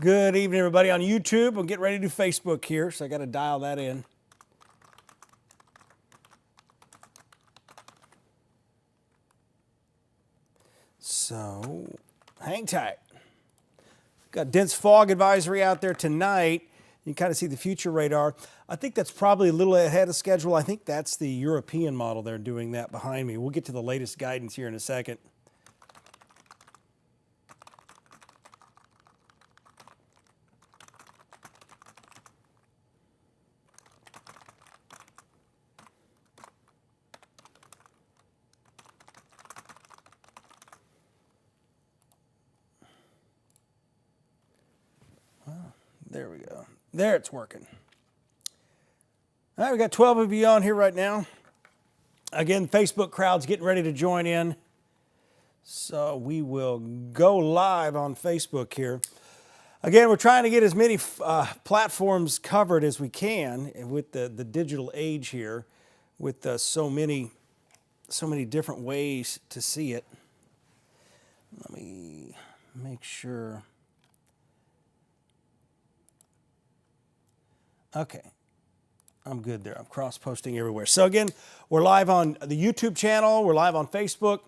Good evening, everybody on YouTube. We'll get ready to do Facebook here, so I got to dial that in. So, hang tight. Got dense fog advisory out there tonight. You can kind of see the future radar. I think that's probably a little ahead of schedule. I think that's the European model they're doing that behind me. We'll get to the latest guidance here in a second. There we go. There, it's working. All right, we got 12 of you on here right now. Again, Facebook crowd's getting ready to join in. So we will go live on Facebook here. Again, we're trying to get as many platforms covered as we can with the digital age here, with so many different ways to see it. Let me make sure. Okay, I'm good there. I'm cross-posting everywhere. So again, we're live on the YouTube channel. We're live on Facebook.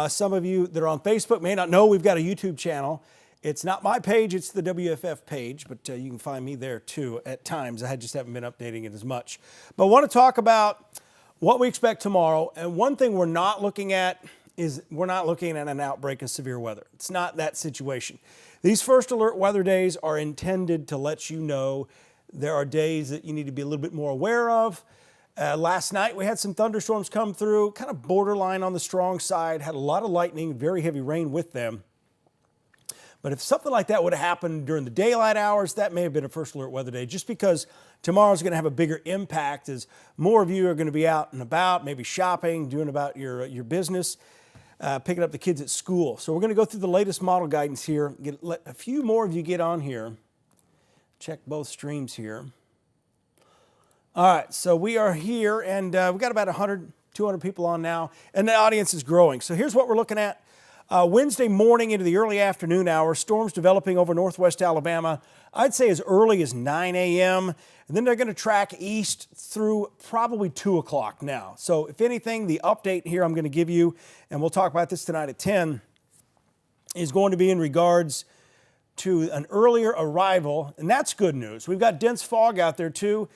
Some of you that are on Facebook may not know we've got a YouTube channel. It's not my page, it's the WFF page, but you can find me there too at times. I just haven't been updating it as much. But I want to talk about what we expect tomorrow. And one thing we're not looking at is we're not looking at an outbreak of severe weather. It's not that situation. These first alert weather days are intended to let you know there are days that you need to be a little bit more aware of. Last night we had some thunderstorms come through, kind of borderline on the strong side, had a lot of lightning, very heavy rain with them. But if something like that would have happened during the daylight hours, that may have been a first alert weather day, just because tomorrow's going to have a bigger impact as more of you are going to be out and about, maybe shopping, doing about your business, picking up the kids at school. So we're going to go through the latest model guidance here, let a few more of you get on here. Check both streams here. All right, so we are here, and we've got about 100, 200 people on now, and the audience is growing. So here's what we're looking at. Wednesday morning into the early afternoon hours, storms developing over northwest Alabama, I'd say as early as 9 a.m., and then they're going to track east through probably 2 o'clock now. So if anything, the update here I'm going to give you, and we'll talk about this tonight at 10, is going to be in regards to an earlier arrival, and that's good news. We've got dense fog out there too,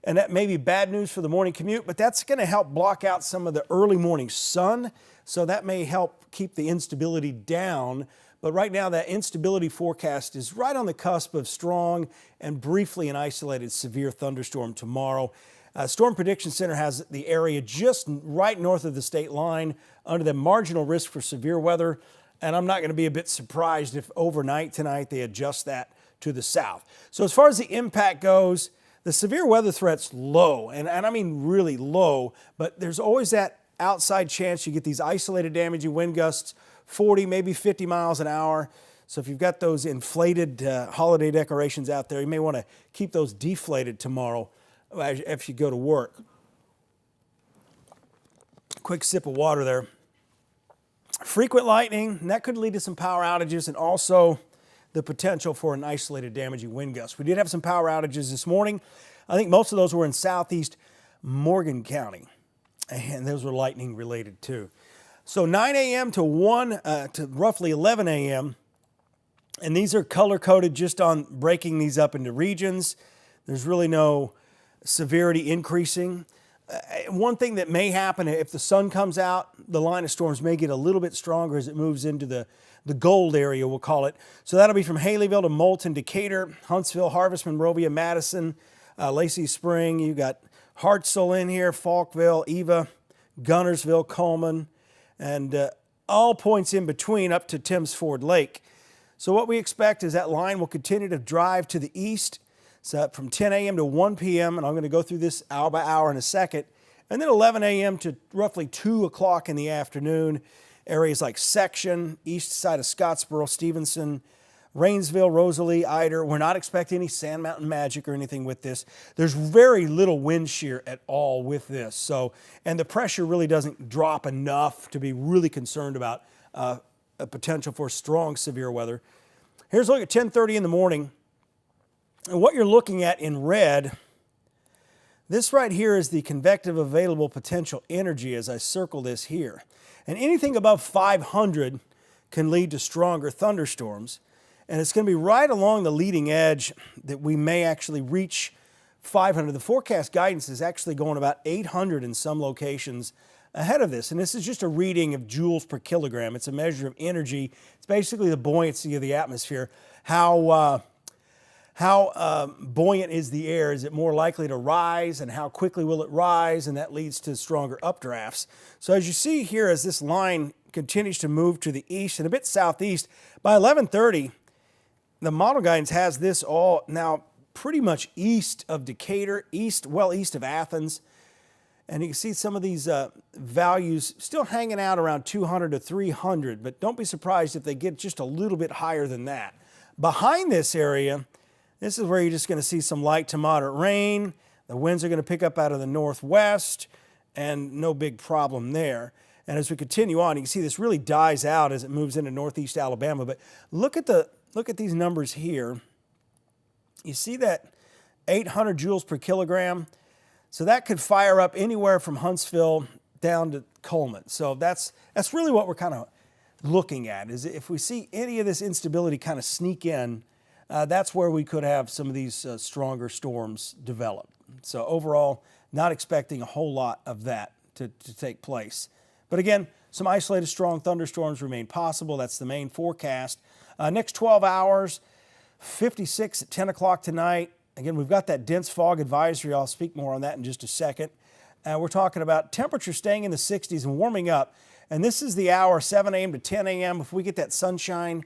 and that may be bad news for the morning commute, but that's going to help block out some of the early morning sun, so that may help keep the instability down. But right now, that instability forecast is right on the cusp of strong and briefly an isolated severe thunderstorm tomorrow. Storm Prediction Center has the area just right north of the state line under the marginal risk for severe weather. And I'm not going to be a bit surprised if overnight tonight they adjust that to the south. So as far as the impact goes, the severe weather threat's low, and I mean really low, but there's always that outside chance you get these isolated damaging wind gusts, 40, maybe 50 miles an hour. So if you've got those inflated holiday decorations out there, you may want to keep those deflated tomorrow if you go to work. Quick sip of water there. Frequent lightning, and that could lead to some power outages and also the potential for an isolated damaging wind gust. We did have some power outages this morning. I think most of those were in southeast Morgan County, and those were lightning related too. So 9 a.m. to roughly 11 a.m., and these are color-coded just on breaking these up into regions. There's really no severity increasing. One thing that may happen if the sun comes out, the line of storms may get a little bit stronger as it moves into the gold area, we'll call it. So that'll be from Haleyville to Moulton, Decatur, Huntsville, Harvest, Monrovia, Madison, Lacey Spring. You got Hartselle in here, Falkville, Eva, Gunnersville, Coleman, and all points in between up to Timms Ford Lake. So what we expect is that line will continue to drive to the east. So from 10 a.m. to 1 p.m., and I'm going to go through this hour by hour in a second, and then 11 a.m. to roughly 2 o'clock in the afternoon, areas like Section, east side of Scottsboro, Stevenson, Rainsville, Rosalie, Eider. We're not expecting any Sand Mountain magic or anything with this. There's very little wind shear at all with this. So, and the pressure really doesn't drop enough to be really concerned about a potential for strong severe weather. Here's a look at 10:30 in the morning. And what you're looking at in red, this right here is the convective available potential energy as I circle this here. And anything above 500 can lead to stronger thunderstorms. And it's going to be right along the leading edge that we may actually reach 500. The forecast guidance is actually going about 800 in some locations ahead of this. And this is just a reading of joules per kilogram. It's a measure of energy. It's basically the buoyancy of the atmosphere. How buoyant is the air? Is it more likely to rise, and how quickly will it rise? And that leads to stronger updrafts. So as you see here, as this line continues to move to the east and a bit southeast, by 11:30, the model guidance has this all now pretty much east of Decatur, east of Athens. And you can see some of these values still hanging out around 200 to 300, but don't be surprised if they get just a little bit higher than that. Behind this area, this is where you're just going to see some light to moderate rain. The winds are going to pick up out of the northwest, and no big problem there. And as we continue on, you can see this really dies out as it moves into northeast Alabama. But look at these numbers here. You see that 800 joules per kilogram? So that could fire up anywhere from Huntsville down to Coleman. So that's really what we're kind of looking at, is if we see any of this instability kind of sneak in, that's where we could have some of these stronger storms develop. So overall, not expecting a whole lot of that to take place. But again, some isolated strong thunderstorms remain possible. That's the main forecast. Next 12 hours, 56 at 10 o'clock tonight. Again, we've got that dense fog advisory. I'll speak more on that in just a second. We're talking about temperatures staying in the 60s and warming up. And this is the hour, 7 a.m. to 10 a.m. If we get that sunshine,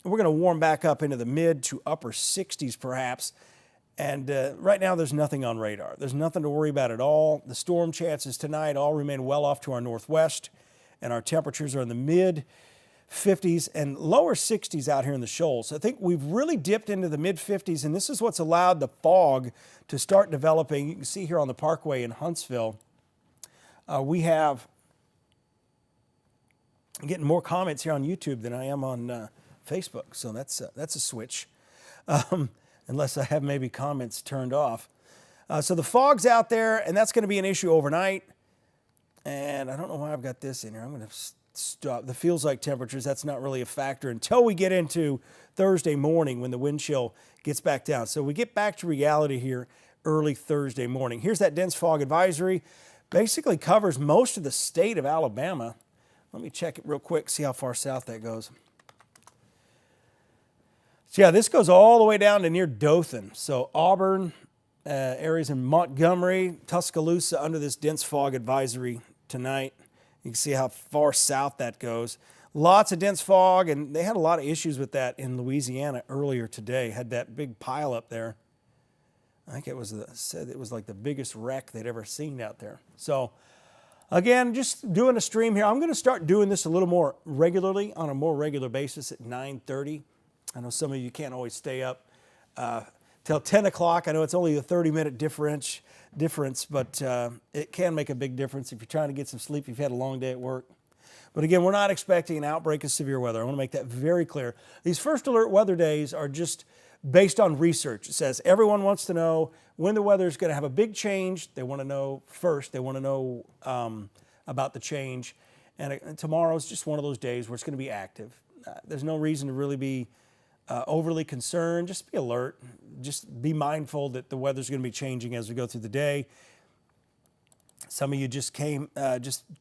we're going to warm back up into the mid to upper 60s perhaps. And right now there's nothing on radar. There's nothing to worry about at all. The storm chances tonight all remain well off to our northwest, and our temperatures are in the mid 50s and lower 60s out here in the shoals. I think we've really dipped into the mid 50s, and this is what's allowed the fog to start developing. You can see here on the Parkway in Huntsville, we have, I'm getting more comments here on YouTube than I am on Facebook, so that's a switch, unless I have maybe comments turned off. So the fog's out there, and that's going to be an issue overnight. And I don't know why I've got this in here. I'm going to stop. The feels like temperatures, that's not really a factor until we get into Thursday morning when the wind chill gets back down. So we get back to reality here early Thursday morning. Here's that dense fog advisory. Basically covers most of the state of Alabama. Let me check it real quick, see how far south that goes. So yeah, this goes all the way down to near Dothan. So Auburn, areas in Montgomery, Tuscaloosa under this dense fog advisory tonight. You can see how far south that goes. Lots of dense fog, and they had a lot of issues with that in Louisiana earlier today. Had that big pile up there. I think it was said it was like the biggest wreck they'd ever seen out there. So again, just doing a stream here. I'm going to start doing this a little more regularly, on a more regular basis at 9:30. I know some of you can't always stay up till 10 o'clock. I know it's only a 30-minute difference, but it can make a big difference if you're trying to get some sleep, you've had a long day at work. But again, we're not expecting an outbreak of severe weather. I want to make that very clear. These first alert weather days are just based on research. It says everyone wants to know when the weather is going to have a big change. They want to know first. They want to know about the change. And tomorrow is just one of those days where it's going to be active. There's no reason to really be overly concerned. Just be alert. Just be mindful that the weather's going to be changing as we go through the day. Some of you just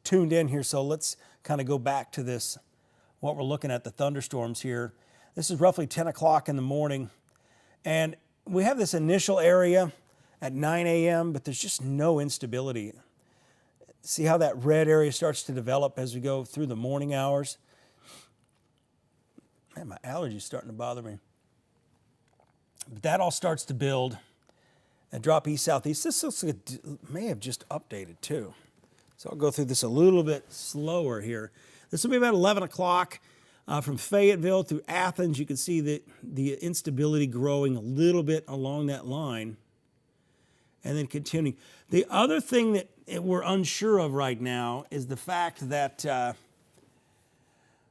tuned in here, so let's kind of go back to this, what we're looking at, the thunderstorms here. This is roughly 10 o'clock in the morning, and we have this initial area at 9 a.m., but there's just no instability. See how that red area starts to develop as we go through the morning hours? Man, my allergies starting to bother me. But that all starts to build and drop east-southeast. This looks like it may have just updated too. So I'll go through this a little bit slower here. This will be about 11 o'clock from Fayetteville through Athens. You can see the instability growing a little bit along that line and then continuing. The other thing that we're unsure of right now is the fact that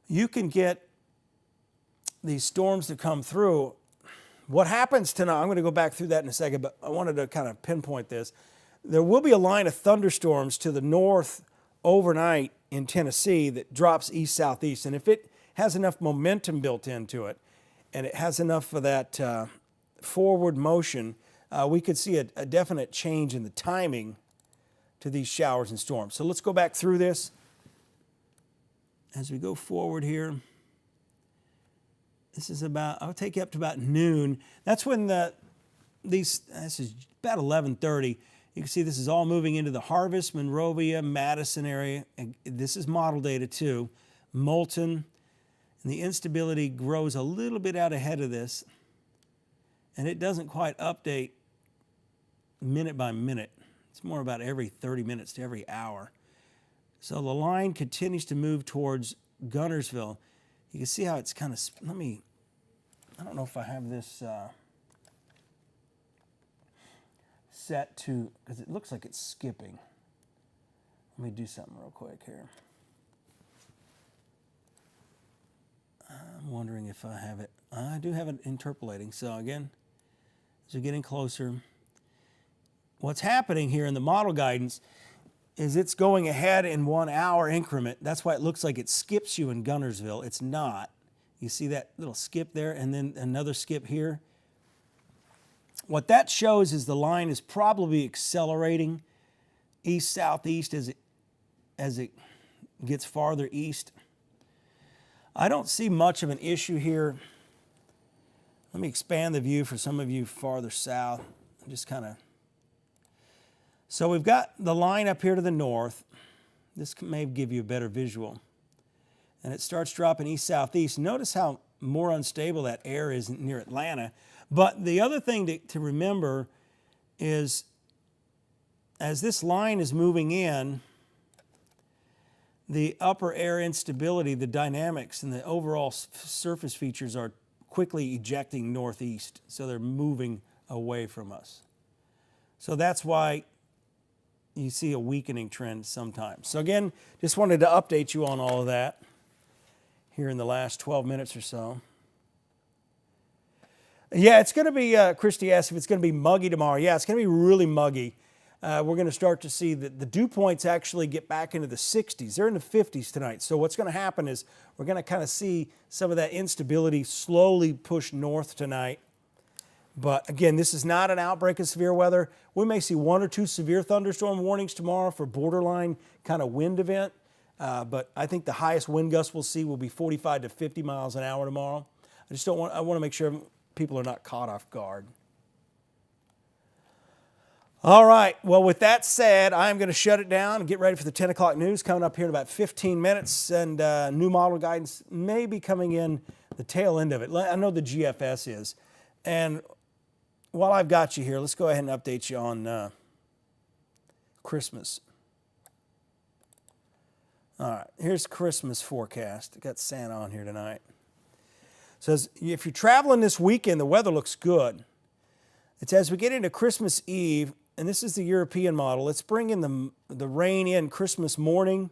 you can get these storms that come through, what happens tonight, I'm going to go back through that in a second, but I wanted to kind of pinpoint this. There will be a line of thunderstorms to the north overnight in Tennessee that drops east-southeast. And if it has enough momentum built into it and it has enough of that forward motion, we could see a definite change in the timing to these showers and storms. So let's go back through this as we go forward here. This is about, I'll take you up to about noon. That's when this is about 11:30. You can see this is all moving into the Harvest, Monrovia, Madison area. And this is model data too. Moulton. And the instability grows a little bit out ahead of this. And it doesn't quite update minute by minute. It's more about every 30 minutes to every hour. So the line continues to move towards Guntersville. You can see how it's kind of, I don't know if I have this set to, because it looks like it's skipping. Let me do something real quick here. I'm wondering if I have it. I do have it interpolating. So again, as we're getting closer, what's happening here in the model guidance is it's going ahead in 1 hour increment. That's why it looks like it skips you in Guntersville. It's not. You see that little skip there and then another skip here? What that shows is the line is probably accelerating east-southeast as it gets farther east. I don't see much of an issue here. Let me expand the view for some of you farther south. Just kind of. So we've got the line up here to the north. This may give you a better visual. And it starts dropping east-southeast. Notice how more unstable that air is near Atlanta. But the other thing to remember is as this line is moving in, the upper air instability, the dynamics, and the overall surface features are quickly ejecting northeast. So they're moving away from us. So that's why you see a weakening trend sometimes. So again, just wanted to update you on all of that here in the last 12 minutes or so. Yeah, it's going to be, Christy asked if it's going to be muggy tomorrow. Yeah, it's going to be really muggy. We're going to start to see that the dew points actually get back into the 60s. They're in the 50s tonight. So what's going to happen is we're going to kind of see some of that instability slowly push north tonight. But again, this is not an outbreak of severe weather. We may see 1 or 2 severe thunderstorm warnings tomorrow for borderline kind of wind event. But I think the highest wind gust we'll see will be 45 to 50 miles an hour tomorrow. I want to make sure people are not caught off guard. All right. Well, with that said, I'm going to shut it down and get ready for the 10 o'clock news coming up here in about 15 minutes. And new model guidance may be coming in the tail end of it. I know the GFS is. And while I've got you here, let's go ahead and update you on Christmas. All right, here's Christmas forecast. Got Santa on here tonight. It says, if you're traveling this weekend, the weather looks good. It's as we get into Christmas Eve, and this is the European model, let's bring in the rain in Christmas morning.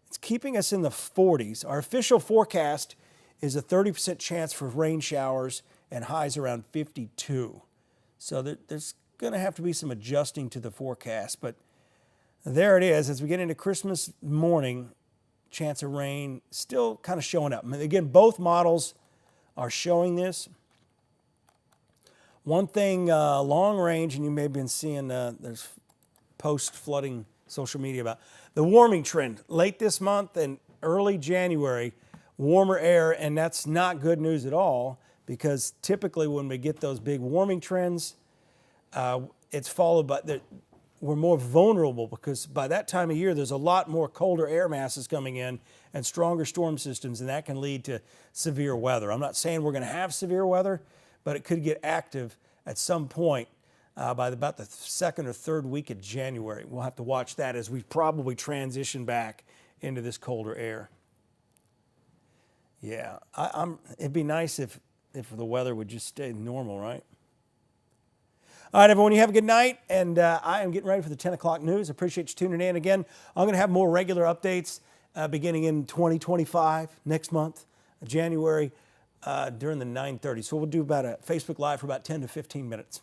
It's keeping us in the 40s. Our official forecast is a 30% chance for rain showers and highs around 52. So there's going to have to be some adjusting to the forecast, but there it is. As we get into Christmas morning, chance of rain still kind of showing up. I mean, again, both models are showing this. One thing, long range, and you may have been seeing there's post-flooding social media about the warming trend. Late this month and early January, warmer air, and that's not good news at all because typically when we get those big warming trends, it's followed by we're more vulnerable because by that time of year, there's a lot more colder air masses coming in and stronger storm systems, and that can lead to severe weather. I'm not saying we're going to have severe weather, but it could get active at some point by about the second or third week of January. We'll have to watch that as we probably transition back into this colder air. Yeah, it'd be nice if the weather would just stay normal, right? All right, everyone, you have a good night, and I am getting ready for the 10 o'clock news. I appreciate you tuning in. Again, I'm going to have more regular updates beginning in 2025, next month, January. during the 9:30. So we'll do about a Facebook Live for about 10 to 15 minutes.